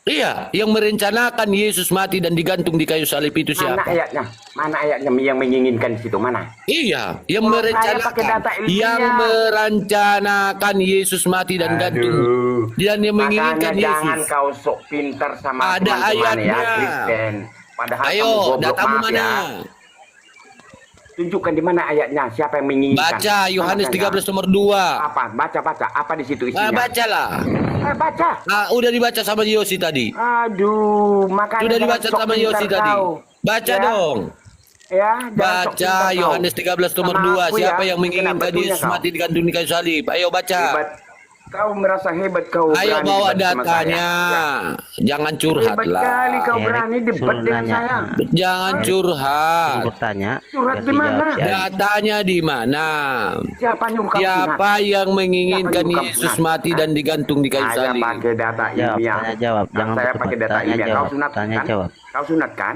Iya, yang merencanakan Yesus mati dan digantung di kayu salib itu Mana siapa? ayatnya? Mana ayatnya yang menginginkan di situ? Mana? Iya, yang Kalau saya pakai merencanakan, data ilmiah. yang merencanakan Yesus mati dan gantung, dan yang menginginkan Makanya jangan Yesus. kau sok pintar sama Ada teman-teman ya ayatnya. Kristen. Padahal kamu Ayo, goblok, datamu maaf mana? ya. Tunjukkan di mana ayatnya, siapa yang menginginkan. Baca Yohanes Mana 13 nomor 2. Apa? Baca. Apa di situ Nah, isinya? bacalah. Baca. Nah, udah dibaca sama Yosi tadi. Aduh, makanya Sudah jangan dibaca sok sama pintar Yosi tadi. kau. Baca Ya, dong. Ya, jangan sok Baca pintar kau. Yohanes 13 nomor Sama 2. aku Siapa ya, yang kena menginginkan batunya Yesus kau. mati digantung di kayu salib? Ayo baca. Kau merasa hebat kau Ayo berani bawa debat sama saya. datanya. Jangan curhat Hebat lah. kali kau Erik berani debat suruh dengan nanya. saya. Jangan curhat. Suruh bertanya. Curhat biar di mana? dijawab si Adi. Datanya di mana? Siapa nyuruh kau Siapa yang menginginkan Siapa yang Yesus sunat? mati dan digantung di kayu Saya salib? pakai data Jawab, ilmiah. tanya jawab. Jangan Saya berdebat. pakai data Tanya ilmiah. jawab. Kau sunat Tanya kan? jawab. Kau sunat kan?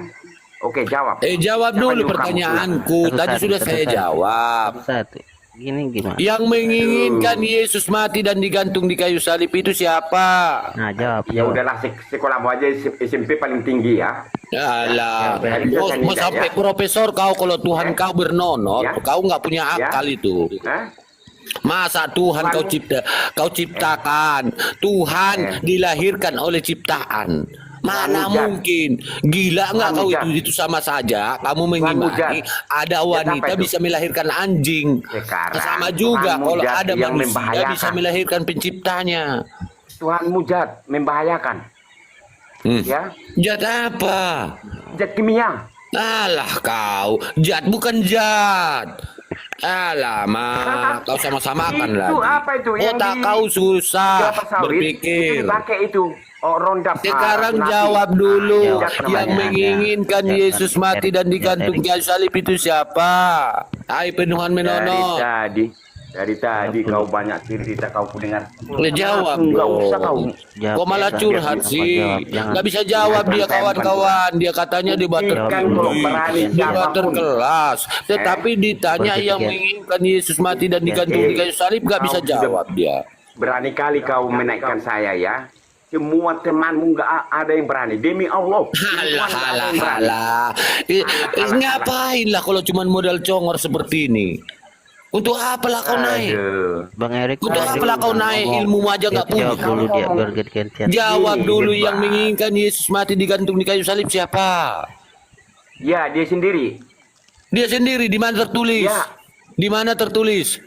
Oke, jawab. Jawab Siapa dulu nyuruh kamu pertanyaanku. sunat? Tadi sudah saya Satu-satu. jawab. Satu. Gini gimana? Yang menginginkan Yesus mati dan digantung di kayu salib itu siapa? Nah, jawab. Ya jawab. udahlah, sekolahmu aja SMP paling tinggi ya. Alah, Ya, mau ya. sampai profesor kau kalau Tuhan Ya. kau bernonor, Ya. kau nggak punya Ya. akal itu. Hah? Masa Tuhan kau ciptakan, Tuhan dilahirkan oleh ciptaan. Mana Mujad. mungkin? Gila nggak kau Mujad. itu sama saja. Kamu Mujad. mengimani ada wanita apa itu? bisa melahirkan anjing. Sekarang, Sama juga Tuhan kalau Mujad ada yang manusia membahayakan. bisa melahirkan penciptanya. Tuhan mujad membahayakan. Ya, Jat apa? zat kimia. Alah kau, Jat bukan Jat. Alamak, kau sama-samakan Itu lagi. apa itu? Yang Otak di- kau susah Kelapa sawit, berpikir. Itu dipakai itu. Oh, rondap. Sekarang sunati. jawab dulu, Zat yang namanya. menginginkan Ya, Yesus ya, mati dan ya, digantung Erik. kayu salib itu siapa? Hai penuhan menono. Dari tadi kau banyak cerita kau dengar. Jawab Enggak dong. usah kau. Jawab, Kok malah jawab. curhat Jawab, sih? jangan. Nggak bisa jawab dia kawan-kawan. Dia katanya debat Buktikan tertinggi, kalau berani debat siapapun. terkelas. Tetapi ditanya Berpikir. yang menginginkan Yesus mati dan digantung di kayu salib nggak bisa Kau sudah- jawab dia. Berani kali kau menaikkan saya ya. Semua temanmu nggak ada yang berani. Demi Allah. Halah, Semua nggak ada halah, yang berani. halah. Ngapain lah kalau cuma modal congor seperti ini? Untuk apalah kau naik? Aduh. Bang Erik. Untuk apalah kau naik? Ilmu aja nggak punya. Jawab dulu dia biar gantian. Jawab dulu Hebat. yang menginginkan Yesus mati digantung di kayu salib siapa? Ya, dia sendiri. Dia sendiri. Di mana tertulis? Ya. Di mana tertulis?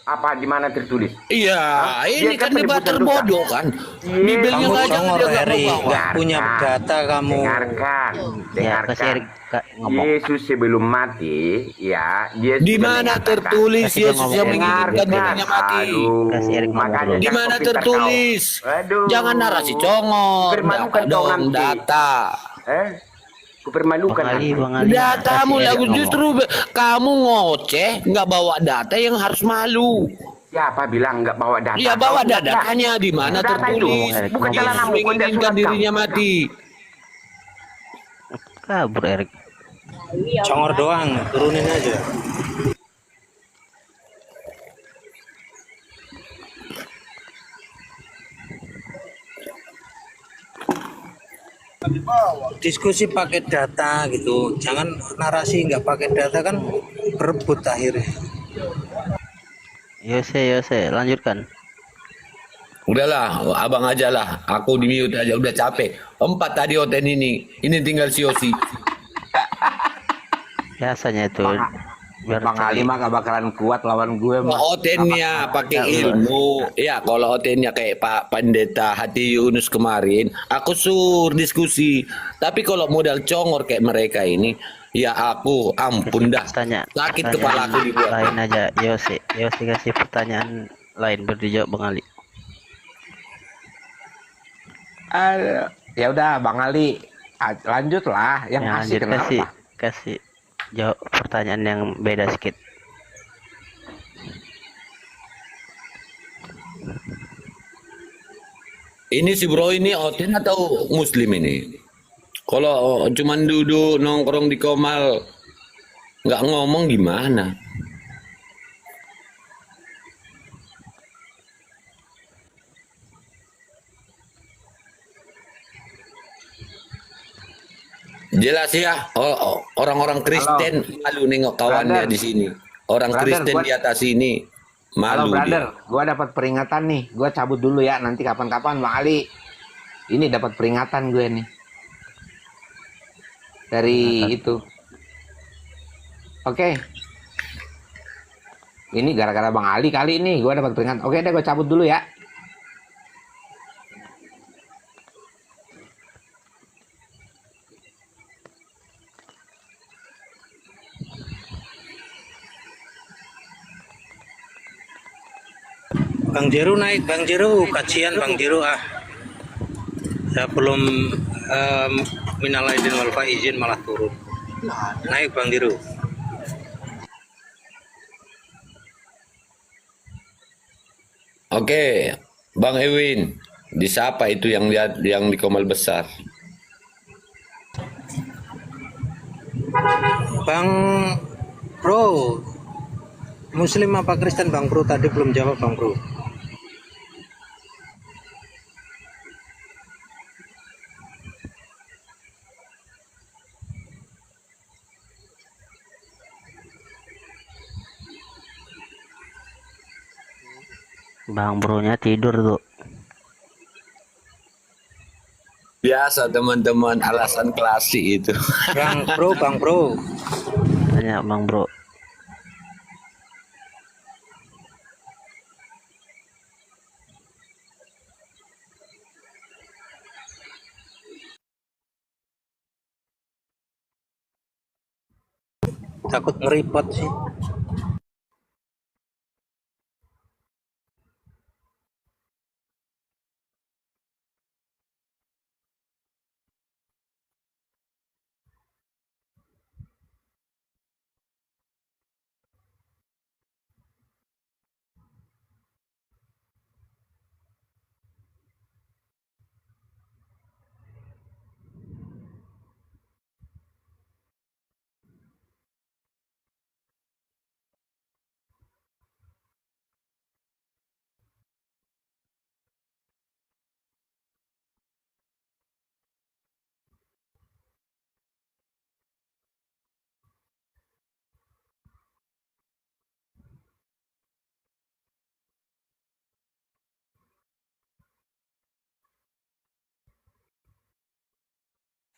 Apa di mana tertulis? Iya, ini Dia kan kan debat penyebutan terbodoh kan. Bibelnya Kamu nggak aja congor, dia nggak Erik. mau bawa. Nggak punya data kamu. Dengarkan. Ya, kasih Erik ngomong. Yesus sebelum mati, ya, dia Di sudah mana menyatakan. tertulis Kasih dia Yesus ngomong. yang menginginkan Dengarkan. dirinya mati? Aduh, Kasih Erik ngomong makanya dulu. Di jangan mana kau pintar tertulis? kau. Aduh. Jangan narasi congor, Permalukan dapat kau dong nanti. data. Kupermalukan Bang Ali, nanti. Bang Ali. Datamu Kasih lah, Erik ngomong. justru kamu ngoceh, nggak bawa data yang harus malu. Siapa bilang nggak bawa data? Iya bawa Kau tidak. datanya di mana Data itu tertulis bukan Yesus celanamu, kau tidak menginginkan surat dirinya kau. mati. Kabur Erik. Congor doang, turunin aja. Diskusi pakai data gitu, jangan narasi nggak pakai data kan berebut akhirnya. Yose, lanjutkan. Udahlah, abang aja lah. Aku di mute aja, udah capek. 4 tadi Oten ini tinggal si Osi. Biasanya itu. Biar Bang Ali mah gak bakalan kuat lawan gue mah. Otennya pakai ilmu. Ya, kalau Otennya kayak Pak Pendeta Hati Yunus kemarin, aku diskusi. Tapi kalau modal congor kayak mereka ini, ya aku ampun dah. Tanya. Sakit pertanyaan kepala aku dibuat. lain aja. Yose kasih pertanyaan lain baru dijawab Bang Ali. Ya udah Bang Ali, lanjutlah yang Ya, asik lanjut, kenapa? kasih jawab pertanyaan yang beda sedikit. Ini si bro ini Oten atau Muslim ini? Kalau cuman duduk nongkrong di Komal, nggak ngomong gimana? Jelas ya, orang-orang Kristen malu nengok kawannya Brother. di sini. Orang Brother, Kristen gua- di atas sini Halo malu brother, dia. gua dapat peringatan nih. Gua cabut dulu ya, nanti kapan-kapan Bang Ali. Ini dapat peringatan gue nih. Dari itu. Oke. Ini gara-gara Bang Ali kali ini gua dapat peringatan. Oke deh, gua cabut dulu ya. Bang Jeru naik, Bang Jeru, kajian Bang Jeru ah. Saya belum minal aidin wal faizin malah turun. Naik Bang Jeru. Oke, Bang Ewin, disapa itu yang di Komal Besar. Bang Bro, Muslim apa Kristen Bang Bro? Tadi belum jawab Bang Bro. Bang Bro-nya tidur tuh. Biasa teman-teman, alasan klasik itu. Bang Bro. Tanya Bang Bro. Takut ngeripot sih.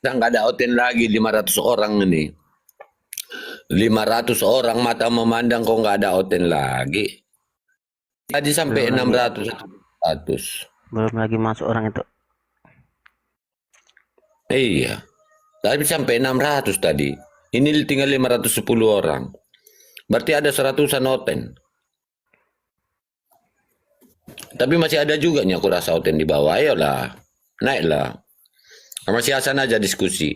Nggak ada hotel lagi 500 orang ini. 500 orang mata memandang kok nggak ada hotel lagi. Tadi sampai Belum 600 100. Belum lagi masuk orang itu. Iya. Tapi sampai 600 tadi. Ini tinggal 510 orang. Berarti ada 100-an hotel. Tapi masih ada juga nih aku rasa hotel di bawah. Ayolah. Naiklah. Sama si Hasan aja diskusi.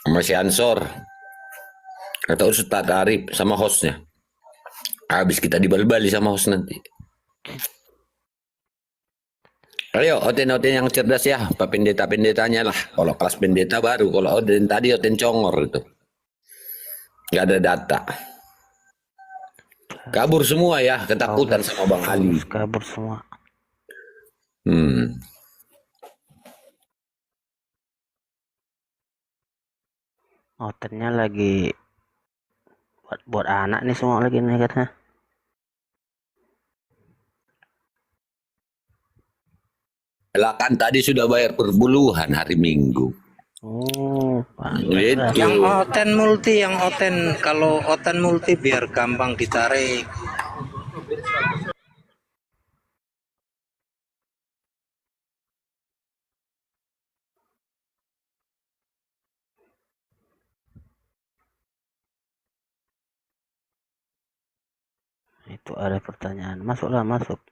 Sama si Ansor. Atau Ustaz Arif sama hostnya. Habis kita dibal-bali sama host nanti. Ayo, hotel-hotel yang cerdas ya. Pak pendeta-pendetanya lah. Kalau kelas pendeta baru. Kalau hotel tadi hotel congor itu. Nggak ada data. Kabur semua ya. Ketakutan sama Bang Ali. Kabur semua. Hotelnya lagi buat anak nih semua lagi nih katanya. Lah kan tadi sudah bayar perpuluhan hari Minggu. Oh, Gitu. Yang oten kalau oten multi biar gampang ditarik. Itu ada pertanyaan. Masuklah, masuk.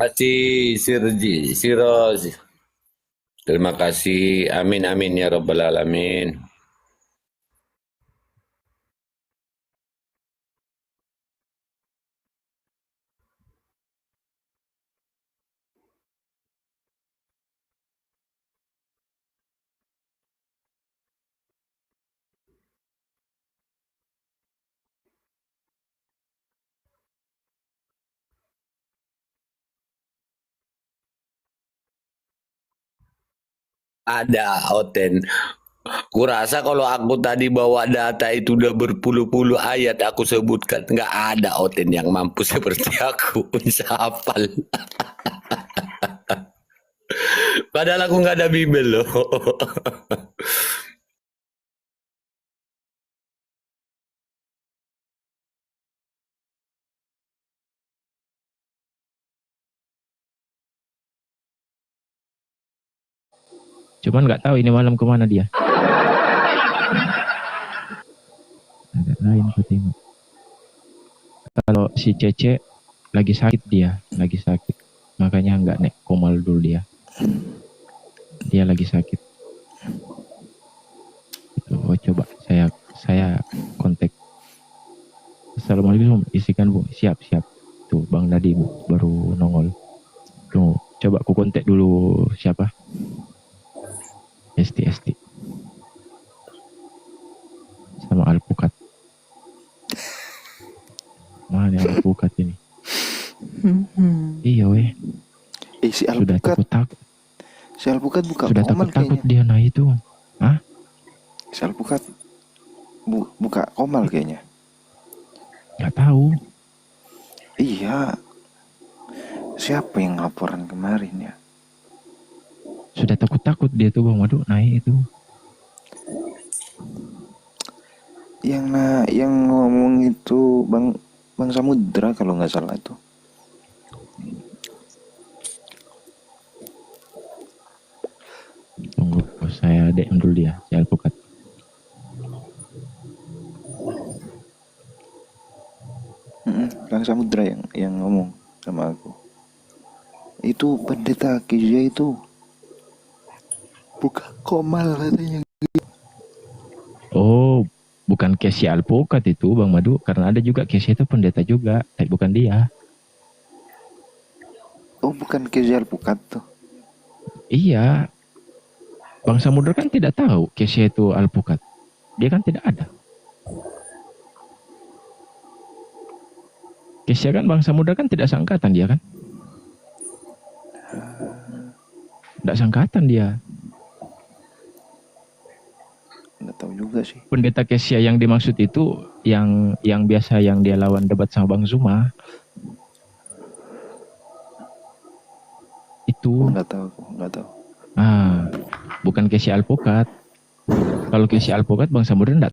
Terima kasih Siroz. Terima kasih. Amin amin ya rabbal alamin. Ada Oten. Kurasa kalau aku tadi bawa data itu udah berpuluh-puluh ayat aku sebutkan. Nggak ada Oten yang mampu seperti aku bisa hafal. Padahal aku nggak ada Bible loh. Cuman nggak tahu ini malam kemana dia. Agak lain ku tengok. Kalau si Cece lagi sakit dia, lagi sakit. Makanya nggak naik komal dulu dia. Dia lagi sakit. Itu, oh, coba saya kontak. Assalamualaikum, isikan Bu. Siap. Tuh Bang Nadi Bu, baru nongol. Tuh, coba aku kontak dulu siapa? ST. Sama Alpukat. Mana Alpukat ini? Iya weh. Si Sudah Alpukat. takut. Si Alpukat buka Sudah komal takut kayaknya. dia nah itu. Hah? Si Alpukat buka komal kayaknya. Gak tahu. Iya. Siapa yang laporan kemarin ya? Sudah takut dia tuh Bang Madu naik itu. Yang ngomong itu Bang Samudra kalau nggak salah itu. Tunggu, saya DM dulu dia, si Alpukat. Bang Samudra yang ngomong sama aku. Itu pendeta Kezia itu buka komal katanya. Oh, bukan Casey Alpukat itu Bang Madu, karena ada juga Casey itu pendeta juga, tapi bukan dia. Oh, bukan Kezia Alpukat tuh. Iya. Bang Samudra kan tidak tahu Casey itu Alpukat. Dia kan tidak ada. Casey kan Bang Samudra kan tidak sangkatan dia kan? Tidak sangkatan dia. Nggak tahu juga sih. Pendeta Kesia yang dimaksud itu yang biasa yang dia lawan debat sama Bang Zuma. Itu. Nggak tahu. Bukan Kesia Alpukat. Kalau Kesia Alpukat Bang Samudra enggak